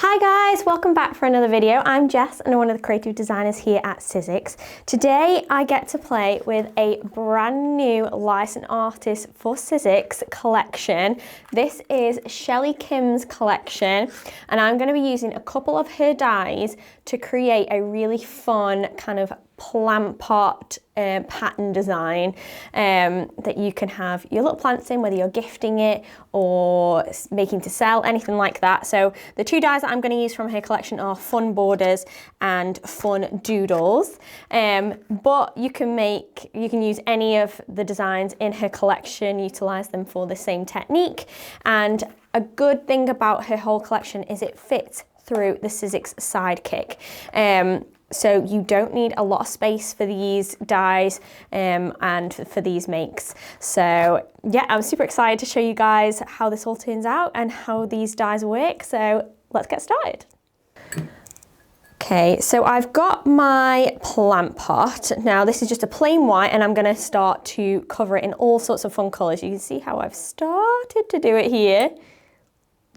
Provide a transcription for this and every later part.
Hi guys, welcome back for another video. I'm Jess and I'm one of the creative designers here at Sizzix. Today I get to play with a brand new licensed artist for Sizzix collection. This is Shelly Kim's collection and I'm going to be using a couple of her dies to create a really fun kind of plant pot pattern design that you can have your little plants in, whether you're gifting it or making to sell, anything like that. So the two dies that I'm going to use from her collection are Fun Borders and Fun Doodles. But you can use any of the designs in her collection, utilize them for the same technique. And a good thing about her whole collection is it fits through the Sizzix Sidekick. So you don't need a lot of space for these dies and for these makes. So yeah, I'm super excited to show you guys how this all turns out and how these dies work. So let's get started. Okay, so I've got my plant pot. Now this is just a plain white and I'm gonna start to cover it in all sorts of fun colors. You can see how I've started to do it here.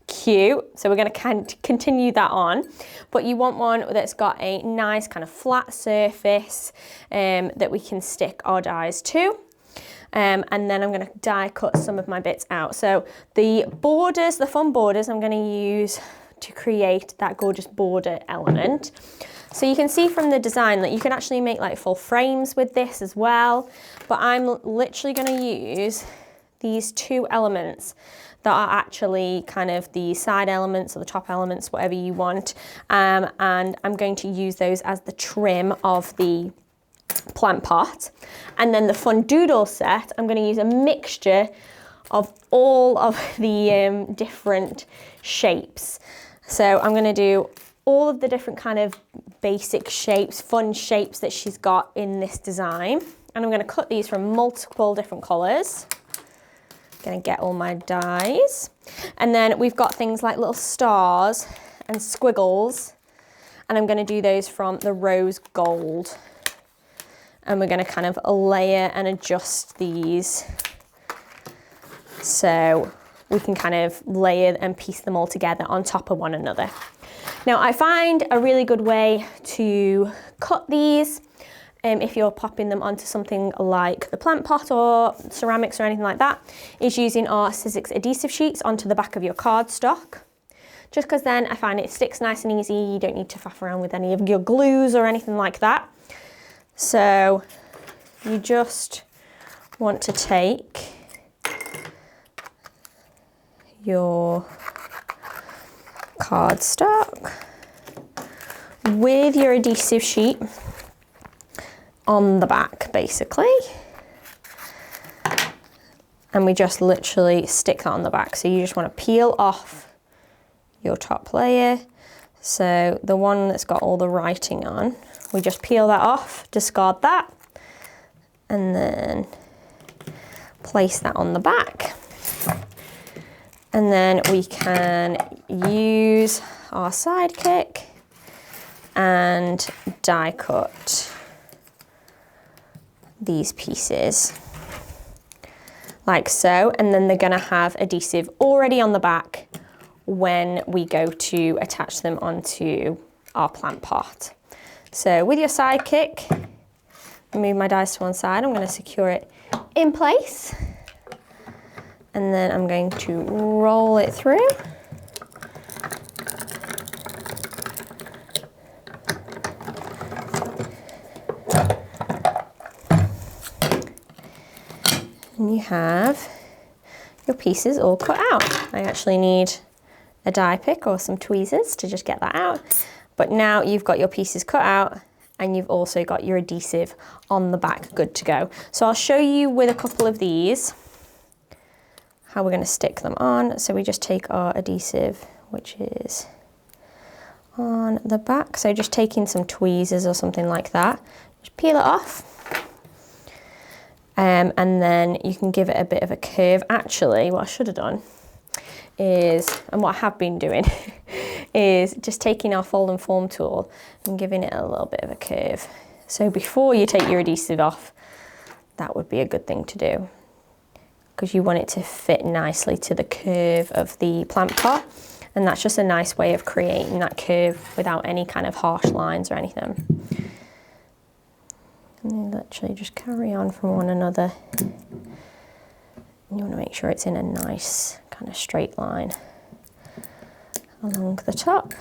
Cute. So we're going to continue that on, but you want one that's got a nice kind of flat surface that we can stick our dies to. And then I'm going to die cut some of my bits out. So the borders, the fun borders, I'm going to use to create that gorgeous border element. So you can see from the design that you can actually make like full frames with this as well, but I'm literally going to use these two elements that are actually kind of the side elements or the top elements, whatever you want. And I'm going to use those as the trim of the plant pot. And then the Fun Doodle set, I'm going to use a mixture of all of the different shapes. So I'm going to do all of the different kind of basic shapes, fun shapes that she's got in this design. And I'm going to cut these from multiple different colors. Gonna get all my dies, and then we've got things like little stars and squiggles, and I'm gonna do those from the rose gold, and we're gonna kind of layer and adjust these so we can kind of layer and piece them all together on top of one another. Now I find a really good way to cut these if you're popping them onto something like the plant pot or ceramics or anything like that, is using our Sizzix adhesive sheets onto the back of your cardstock. Just because then I find it sticks nice and easy, you don't need to faff around with any of your glues or anything like that. So you just want to take your cardstock with your adhesive sheet on the back basically, and we just literally stick that on the back. So you just want to peel off your top layer, so the one that's got all the writing on, we just peel that off, discard that, and then place that on the back. And then we can use our Sidekick and die cut these pieces like so, and then they're going to have adhesive already on the back when we go to attach them onto our plant pot. So with your Sidekick, move my dies to one side, I'm going to secure it in place, and then I'm going to roll it through. And you have your pieces all cut out. I actually need a die pick or some tweezers to just get that out. But now you've got your pieces cut out and you've also got your adhesive on the back, good to go. So I'll show you with a couple of these how we're going to stick them on. So we just take our adhesive, which is on the back. So just taking some tweezers or something like that, just peel it off. And then you can give it a bit of a curve. Actually, what I should have done is, and what I have been doing, is just taking our fold and form tool and giving it a little bit of a curve. So before you take your adhesive off, that would be a good thing to do, because you want it to fit nicely to the curve of the plant pot. And that's just a nice way of creating that curve without any kind of harsh lines or anything. And then literally just carry on from one another. And you want to make sure it's in a nice kind of straight line along the top.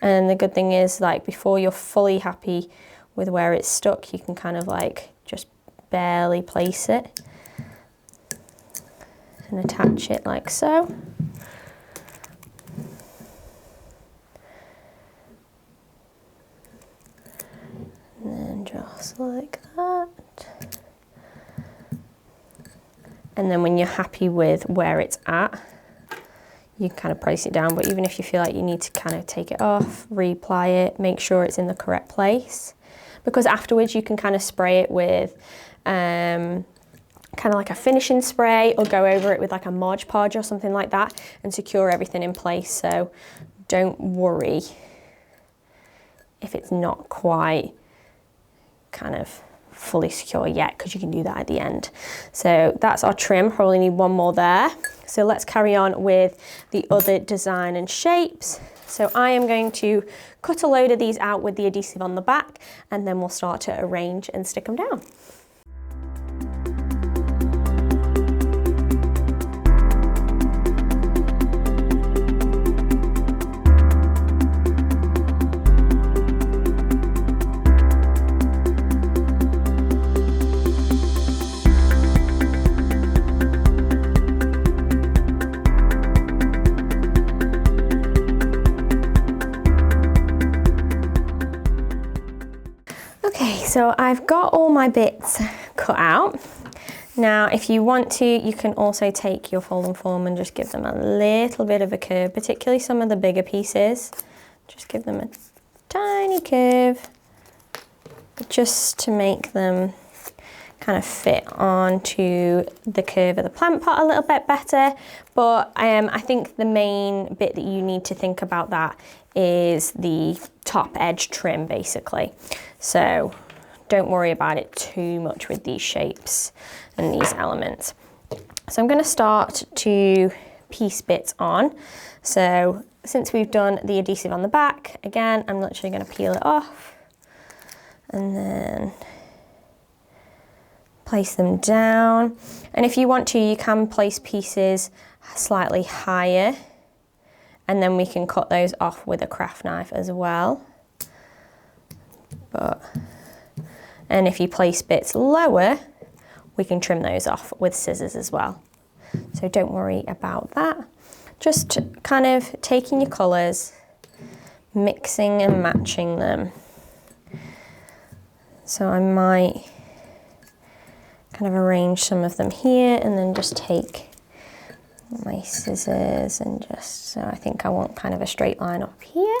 And the good thing is, like, before you're fully happy with where it's stuck, you can kind of like just barely place it and attach it like so. And then just like that. And then when you're happy with where it's at, you can kind of place it down, but even if you feel like you need to kind of take it off, reapply it, make sure it's in the correct place. Because afterwards you can kind of spray it with kind of like a finishing spray, or go over it with like a Mod Podge or something like that and secure everything in place. So don't worry if it's not quite kind of fully secure yet, because you can do that at the end. So that's our trim, probably need one more there. So let's carry on with the other design and shapes. So I am going to cut a load of these out with the adhesive on the back, and then we'll start to arrange and stick them down. So I've got all my bits cut out. Now, if you want to, you can also take your folding form and just give them a little bit of a curve, particularly some of the bigger pieces. Just give them a tiny curve, just to make them kind of fit onto the curve of the plant pot a little bit better. But I think the main bit that you need to think about that is the top edge trim, basically. So don't worry about it too much with these shapes and these elements. So I'm going to start to piece bits on. So since we've done the adhesive on the back, again, I'm literally going to peel it off and then place them down. And if you want to, you can place pieces slightly higher, and then we can cut those off with a craft knife as well. And if you place bits lower, we can trim those off with scissors as well. So don't worry about that. Just kind of taking your colours, mixing and matching them. So I might kind of arrange some of them here, and then just take my scissors and just, so I think I want kind of a straight line up here.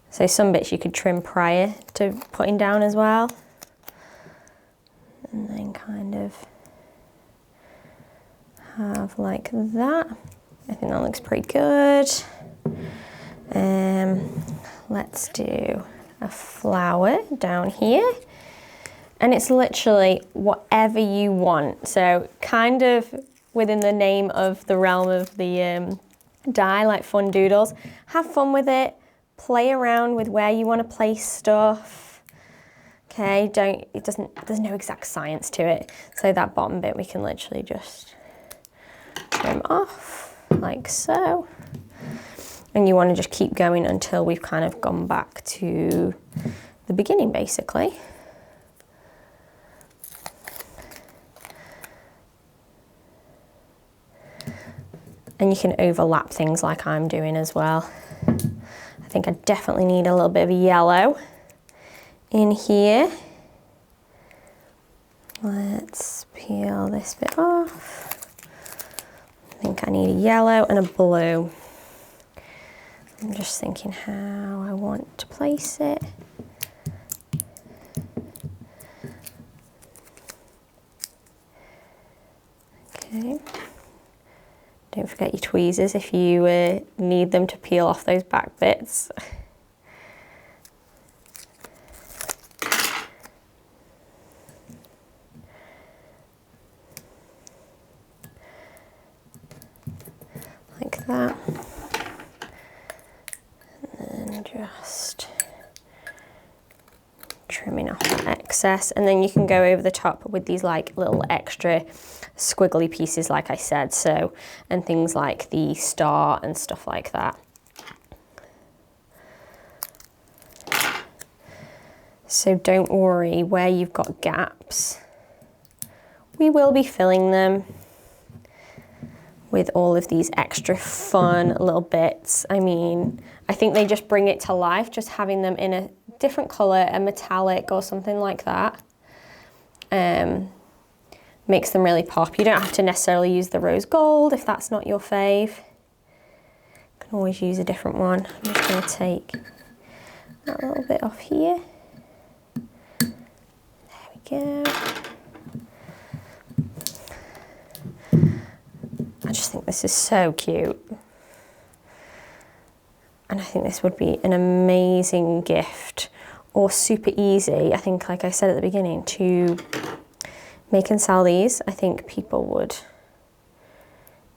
So some bits you could trim prior to putting down as well. And then kind of have like that. I think that looks pretty good. Let's do a flower down here. And it's literally whatever you want. So kind of within the name of the realm of the die, like Fun Doodles. Have fun with it. Play around with where you want to place stuff. Okay, there's no exact science to it. So that bottom bit we can literally just trim off like so. And you want to just keep going until we've kind of gone back to the beginning, basically. And you can overlap things like I'm doing as well. I think I definitely need a little bit of yellow in here. Let's peel this bit off. I think I need a yellow and a blue. I'm just thinking how I want to place it. Okay. Don't forget your tweezers if you need them to peel off those back bits. that. And then just trimming off that excess, and then you can go over the top with these like little extra squiggly pieces like I said, so, and things like the star and stuff like that. So don't worry where you've got gaps, we will be filling them with all of these extra fun little bits. I mean, I think they just bring it to life, just having them in a different colour, a metallic or something like that. Makes them really pop. You don't have to necessarily use the rose gold if that's not your fave. You can always use a different one. I'm just going to take that little bit off here. There we go. I just think this is so cute. And I think this would be an amazing gift, or super easy, I think, like I said at the beginning, to make and sell these. I think people would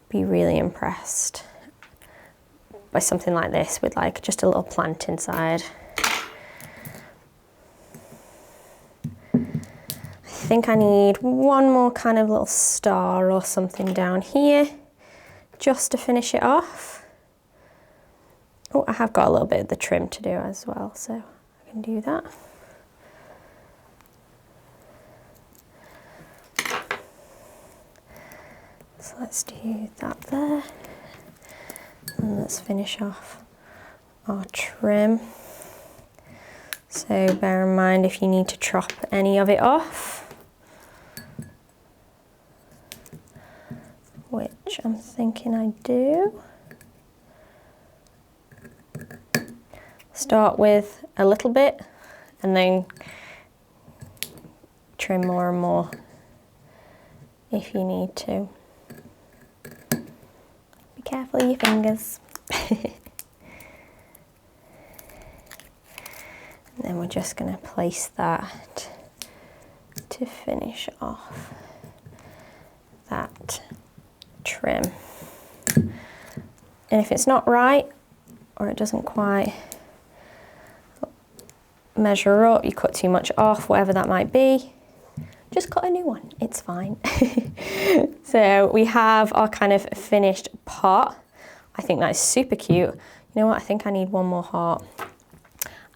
be really impressed by something like this with like just a little plant inside. I think I need one more kind of little star or something down here just to finish it off. Oh, I have got a little bit of the trim to do as well, so I can do that. So let's do that there. And let's finish off our trim. So bear in mind if you need to chop any of it off, which I'm thinking I do. Start with a little bit and then trim more and more if you need to. Be careful of your fingers. And then we're just going to place that to finish off that trim. And if it's not right, or it doesn't quite measure up, you cut too much off, whatever that might be, just cut a new one, it's fine. So we have our kind of finished pot. I think that is super cute. You know what, I think I need one more heart.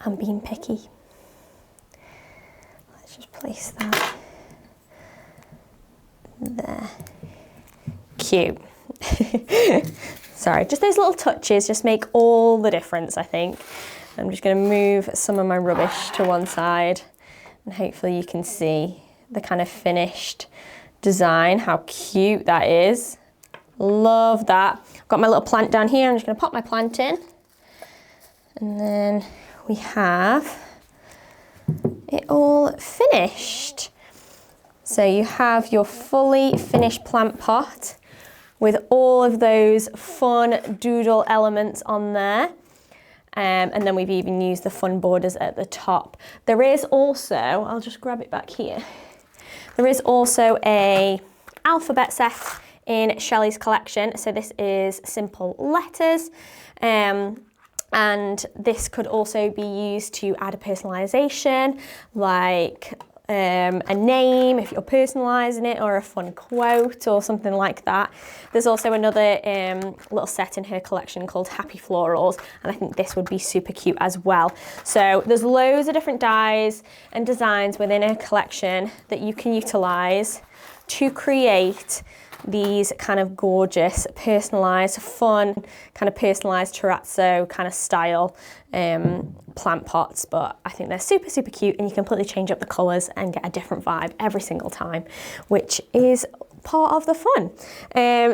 I'm being picky. Let's just place that there. Cute. Sorry, just those little touches just make all the difference, I think. I'm just going to move some of my rubbish to one side, and hopefully you can see the kind of finished design, how cute that is. Love that. I've got my little plant down here. I'm just going to pop my plant in, and then we have it all finished. So you have your fully finished plant pot with all of those fun doodle elements on there. And then we've even used the fun borders at the top. There is also, I'll just grab it back here. There is also a alphabet set in Shelly's collection. So this is simple letters. And this could also be used to add a personalization, like a name if you're personalizing it, or a fun quote or something like that. There's also another little set in her collection called Happy Florals, and I think this would be super cute as well. So there's loads of different dies and designs within her collection that you can utilize to create these kind of gorgeous, personalized, fun, kind of personalized terrazzo kind of style plant pots. But I think they're super, super cute, and you completely change up the colors and get a different vibe every single time, which is part of the fun.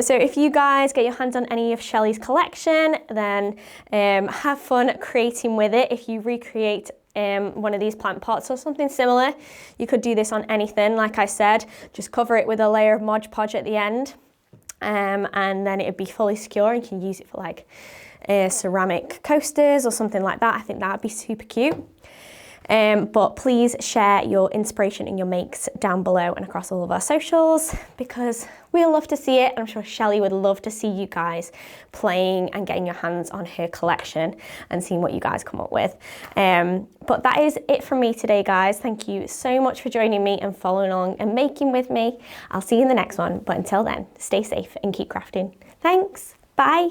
So if you guys get your hands on any of Shelly's collection, then have fun creating with it. If you recreate one of these plant pots or something similar, you could do this on anything. Like I said, just cover it with a layer of Mod Podge at the end, and then it would be fully secure, and you can use it for like ceramic coasters or something like that. I think that would be super cute. But please share your inspiration and your makes down below and across all of our socials, because we'll love to see it. And I'm sure Shelly would love to see you guys playing and getting your hands on her collection and seeing what you guys come up with. But that is it from me today, guys. Thank you so much for joining me and following along and making with me. I'll see you in the next one. But until then, stay safe and keep crafting. Thanks. Bye.